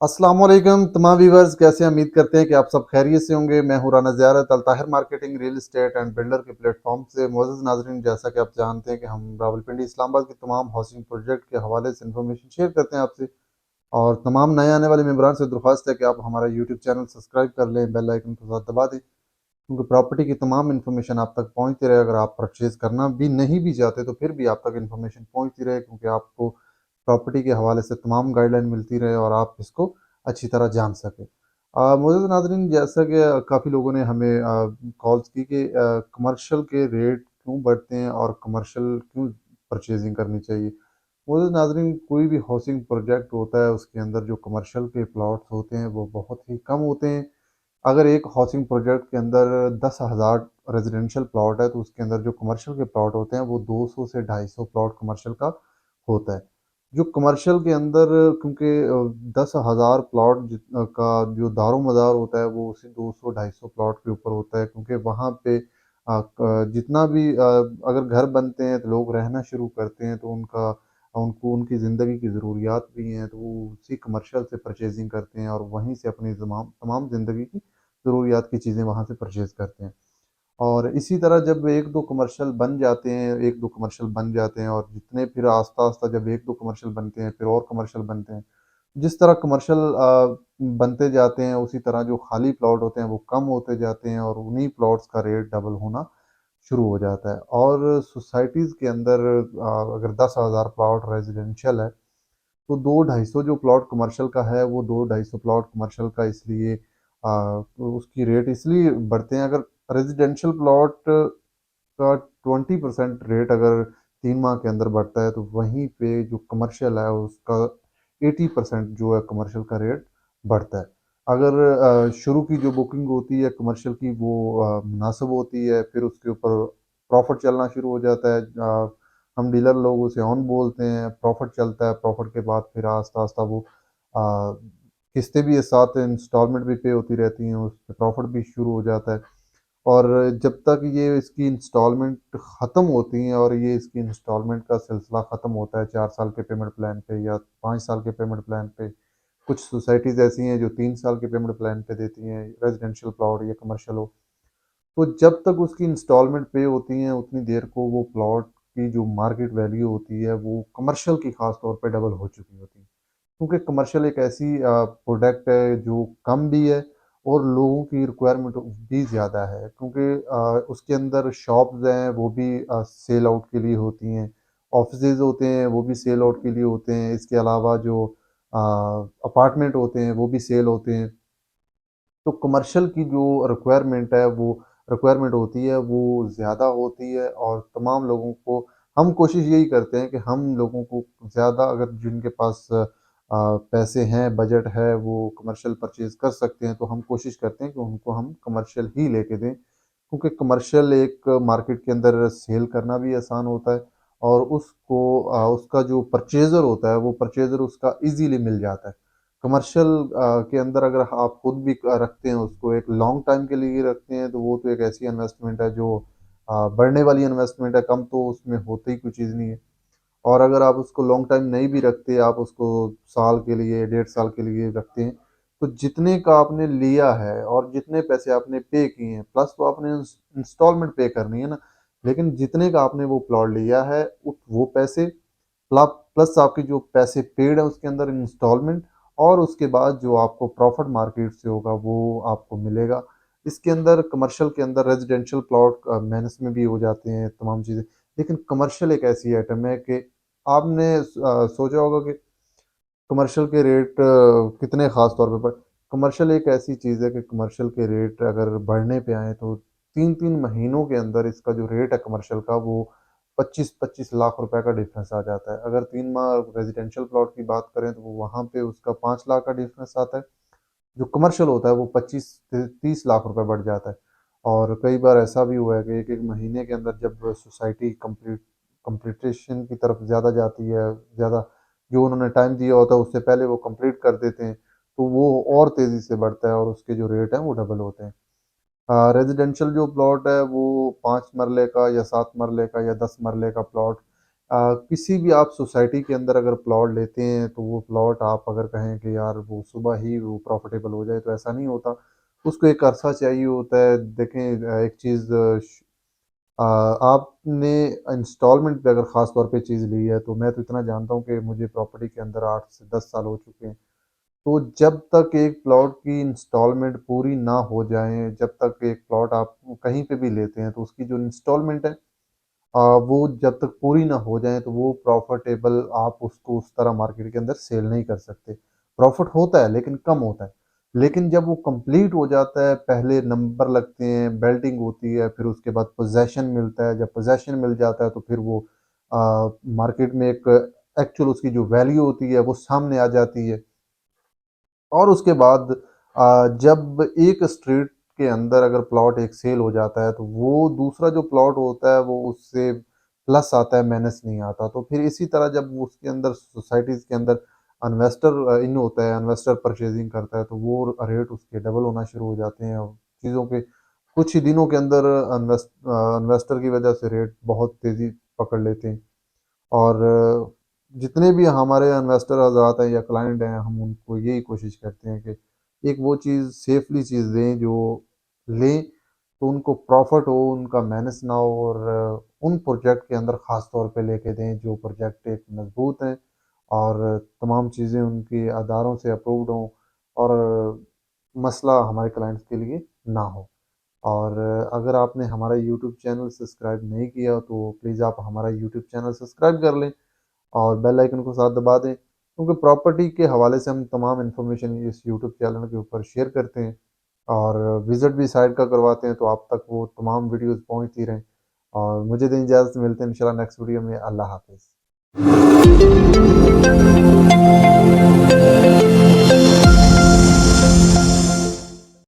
अस्सलाम वालेकुम तमाम व्यूवर्स, कैसे हैं? उम्मीद करते हैं कि आप सब खैरियत से होंगे। मैं हूं Rana Ziyarat, Al Tahir marketing real estate and builder के प्लेटफॉर्म से। मोअज़्ज़ज़ नाज़रीन, जैसा कि आप जानते हैं कि हम रावलपिंडी इस्लामाबाद के तमाम हाउसिंग प्रोजेक्ट के हवाले से इंफॉर्मेशन शेयर करते हैं आपसे। और तमाम नए आने वाले मेंबरान से दरख्वास्त है कि आप हमारा यूट्यूब चैनल सब्सक्राइब कर लें, बेल आइकन को साथ दबा दें, क्योंकि प्रॉपर्टी की तमाम इन्फॉर्मेशन आप तक पहुँचती रहे। अगर आप परचेज़ करना भी नहीं भी चाहते तो फिर भी आप तक इन्फॉर्मेशन पहुँचती रहे, क्योंकि आपको प्रॉपर्टी के हवाले से तमाम गाइडलाइन मिलती रहे और आप इसको अच्छी तरह जान सकें। मुझे नाज़रीन, जैसा कि काफ़ी लोगों ने हमें कॉल्स की कि कमर्शियल के रेट क्यों बढ़ते हैं और कमर्शियल क्यों परचेजिंग करनी चाहिए। मुझे नाज़रीन, कोई भी हाउसिंग प्रोजेक्ट होता है उसके अंदर जो कमर्शियल के प्लॉट्स होते हैं वो बहुत ही कम होते हैं। अगर एक हाउसिंग प्रोजेक्ट के अंदर 10,000 रेजिडेंशियल प्लॉट है तो उसके अंदर जो कमर्शियल के प्लॉट होते हैं वो 200 से 250 प्लॉट कमर्शियल का होता है। जो कमर्शियल के अंदर, क्योंकि 10,000 प्लॉट का जो दारोमदार होता है वो उसी 200-250 प्लॉट के ऊपर होता है, क्योंकि वहाँ पे जितना भी अगर घर बनते हैं तो लोग रहना शुरू करते हैं तो उनको उनकी ज़िंदगी की ज़रूरियात भी हैं, तो वो उसी कमर्शियल से परचेजिंग करते हैं और वहीं से अपनी तमाम तमाम ज़िंदगी की ज़रूरियात की चीज़ें वहाँ से परचेज़ करते हैं। और इसी तरह जब 1-2 कमर्शियल बन जाते हैं, 1-2 कमर्शियल बन जाते हैं और जितने फिर आस्ता-आस्ता जब 1-2 कमर्शियल बनते हैं, फिर और कमर्शियल बनते हैं। जिस तरह कमर्शियल बनते जाते हैं, उसी तरह जो खाली प्लॉट होते हैं वो कम होते जाते हैं और उन्हीं प्लॉट्स का रेट डबल होना शुरू हो जाता है। और सोसाइटीज़ के अंदर अगर 10,000 प्लॉट रेज़िडेंशियल है, तो 2-250 जो प्लॉट कमर्शियल का है, वो 2-250 प्लॉट कमर्शियल का इसलिए तो उसकी रेट इसलिए बढ़ते हैं। अगर रेज़िडेंशियल प्लॉट का 20% रेट अगर 3 माह के अंदर बढ़ता है, तो वहीं पे जो कमर्शियल है उसका 80% जो है कमर्शियल का रेट बढ़ता है। अगर शुरू की जो बुकिंग होती है कमर्शियल की वो मुनासिब होती है, फिर उसके ऊपर प्रॉफ़िट चलना शुरू हो जाता है। हम डीलर लोग उसे ऑन बोलते हैं, प्रॉफ़िट चलता है, प्रॉफ़िट के बाद फिर आहिस्ता-आहिस्ता वो किस्तें भी साथ इंस्टॉलमेंट भी पे होती रहती हैं, उसपे प्रॉफ़िट भी शुरू हो जाता है। और जब तक ये इसकी इंस्टॉलमेंट ख़त्म होती हैं और ये इसकी इंस्टॉलमेंट का सिलसिला ख़त्म होता है 4 साल के पेमेंट प्लान पे या 5 साल के पेमेंट प्लान पे। कुछ सोसाइटीज़ ऐसी हैं जो 3 साल के पेमेंट प्लान पे देती हैं, रेज़िडेंशियल प्लॉट या कमर्शियल हो। तो जब तक उसकी इंस्टॉलमेंट पे होती हैं, उतनी देर को वो प्लॉट की जो मार्केट वैल्यू होती है, वो कमर्शियल की ख़ास तौर पे डबल हो चुकी होती है। क्योंकि कमर्शियल एक ऐसी प्रोडक्ट है जो कम भी है और लोगों की रिक्वायरमेंट भी ज़्यादा है, क्योंकि उसके अंदर शॉप्स हैं वो भी सेल आउट के लिए होती हैं, ऑफिसेज़ होते हैं वो भी सेल आउट के लिए होते हैं, इसके अलावा जो अपार्टमेंट होते हैं वो भी सेल होते हैं। तो कमर्शियल की जो रिक्वायरमेंट है वो रिक्वायरमेंट होती है वो ज़्यादा होती है और तमाम लोगों को हम कोशिश यही करते हैं कि हम लोगों को ज़्यादा, अगर जिनके पास पैसे हैं, बजट है, वो कमर्शियल परचेज़ कर सकते हैं, तो हम कोशिश करते हैं कि उनको हम कमर्शियल ही लेके दें। क्योंकि कमर्शियल एक मार्केट के अंदर सेल करना भी आसान होता है और उसको उसका जो परचेज़र होता है, वो परचेज़र उसका ईज़िली मिल जाता है। कमर्शियल के अंदर अगर आप खुद भी रखते हैं उसको एक लॉन्ग टाइम के लिए रखते हैं, तो वो तो एक ऐसी इन्वेस्टमेंट है जो बढ़ने वाली इन्वेस्टमेंट है, कम तो उसमें होती ही कोई चीज़ नहीं है। और अगर आप उसको लॉन्ग टाइम नहीं भी रखते, आप उसको साल के लिए, 1.5 साल के लिए रखते हैं, तो जितने का आपने लिया है और जितने पैसे आपने पे किए हैं, प्लस तो आपने इंस्टॉलमेंट पे करनी है ना, लेकिन जितने का आपने वो प्लॉट लिया है, वो पैसे प्लस आपके जो पैसे पेड है उसके अंदर इंस्टॉलमेंट और उसके बाद जो आपको प्रॉफिट मार्केट से होगा वो आपको मिलेगा। इसके अंदर कमर्शियल के अंदर रेजिडेंशियल प्लॉट मेंस में भी हो जाते हैं तमाम चीज़ें। लेकिन कमर्शियल एक ऐसी आइटम है कि आपने सोचा होगा कि कमर्शियल के रेट कितने ख़ास तौर पे बढ़ कमर्शियल एक ऐसी चीज़ है कि कमर्शियल के रेट अगर बढ़ने पे आएँ तो 3-3 महीनों के अंदर इसका जो रेट है कमर्शियल का वो 25-25 लाख रुपए का डिफ़रेंस आ जाता है। अगर 3 माह रेज़िडेंशियल प्लॉट की बात करें तो वो वहाँ पे उसका 5 लाख का डिफ़रेंस आता है। जो कमर्शियल होता है वो 25 से 30 लाख रुपए बढ़ जाता है। और कई बार ऐसा भी हुआ है कि 1-1 महीने के अंदर जब सोसाइटी कंप्लीटेशन की तरफ ज़्यादा जाती है, ज़्यादा जो उन्होंने टाइम दिया होता है उससे पहले वो कंप्लीट कर देते हैं, तो वो और तेज़ी से बढ़ता है और उसके जो रेट हैं वो डबल होते हैं। रेज़िडेंशियल जो प्लॉट है वो 5 मरले का या 7 मरले का या 10 मरले का प्लॉट किसी भी आप सोसाइटी के अंदर अगर प्लॉट लेते हैं तो वो प्लॉट आप अगर कहें कि यार वो सुबह ही वो प्रॉफिटेबल हो जाए तो ऐसा नहीं होता। उसको एक अरसा चाहिए होता है। देखें एक चीज़ आपने इंस्टॉलमेंट पे अगर ख़ास तौर पे चीज़ ली है तो मैं तो इतना जानता हूँ कि मुझे प्रॉपर्टी के अंदर 8 से 10 साल हो चुके हैं। तो जब तक एक प्लॉट की इंस्टॉलमेंट पूरी ना हो जाए, जब तक एक प्लॉट आप कहीं पे भी लेते हैं तो उसकी जो इंस्टॉलमेंट है वो जब तक पूरी ना हो जाए तो वो प्रॉफिटेबल आप उसको उस तरह मार्केट के अंदर सेल नहीं कर सकते। प्रॉफिट होता है लेकिन कम होता है। लेकिन जब वो कंप्लीट हो जाता है, पहले नंबर लगते हैं, बेल्टिंग होती है, फिर उसके बाद पोज़ेशन मिलता है। जब पोज़ेशन मिल जाता है तो फिर वो मार्केट में एक एक्चुअल उसकी जो वैल्यू होती है वो सामने आ जाती है। और उसके बाद जब एक स्ट्रीट के अंदर अगर प्लॉट एक सेल हो जाता है तो वो दूसरा जो प्लॉट होता है वो उससे प्लस आता है, माइनस नहीं आता। तो फिर इसी तरह जब वो उसके अंदर सोसाइटीज़ के अंदर इन्वेस्टर इन होता है, इन्वेस्टर परचेजिंग करता है तो वो रेट उसके डबल होना शुरू हो जाते हैं और चीज़ों के कुछ ही दिनों के अंदर इन्वेस्टर की वजह से रेट बहुत तेज़ी पकड़ लेते हैं। और जितने भी हमारे इन्वेस्टर हज़रात हैं या क्लाइंट हैं, हम उनको यही कोशिश करते हैं कि एक वो चीज़ सेफ़ली चीज़ दें जो लें तो उनको प्रॉफ़िट हो, उनका माइनस ना हो और उन प्रोजेक्ट के अंदर ख़ास तौर पे लेके दें जो प्रोजेक्ट एक मज़बूत हैं और तमाम चीज़ें उनकी अदारों से अप्रूव्ड हों और मसला हमारे क्लाइंट्स के लिए ना हो। और अगर आपने हमारा यूट्यूब चैनल सब्सक्राइब नहीं किया तो प्लीज़ आप हमारा यूट्यूब चैनल सब्सक्राइब कर लें और बेल आइकन को साथ दबा दें क्योंकि प्रॉपर्टी के हवाले से हम तमाम इन्फॉर्मेशन इस यूट्यूब चैनल के ऊपर शेयर करते हैं और विज़िट भी साइट का करवाते हैं तो आप तक वो तमाम वीडियोस पहुंचती रहें। और मुझे दें इजाज़त, मिलते हैं इंशाल्लाह नेक्स्ट वीडियो में। अल्लाह हाफ़िज़।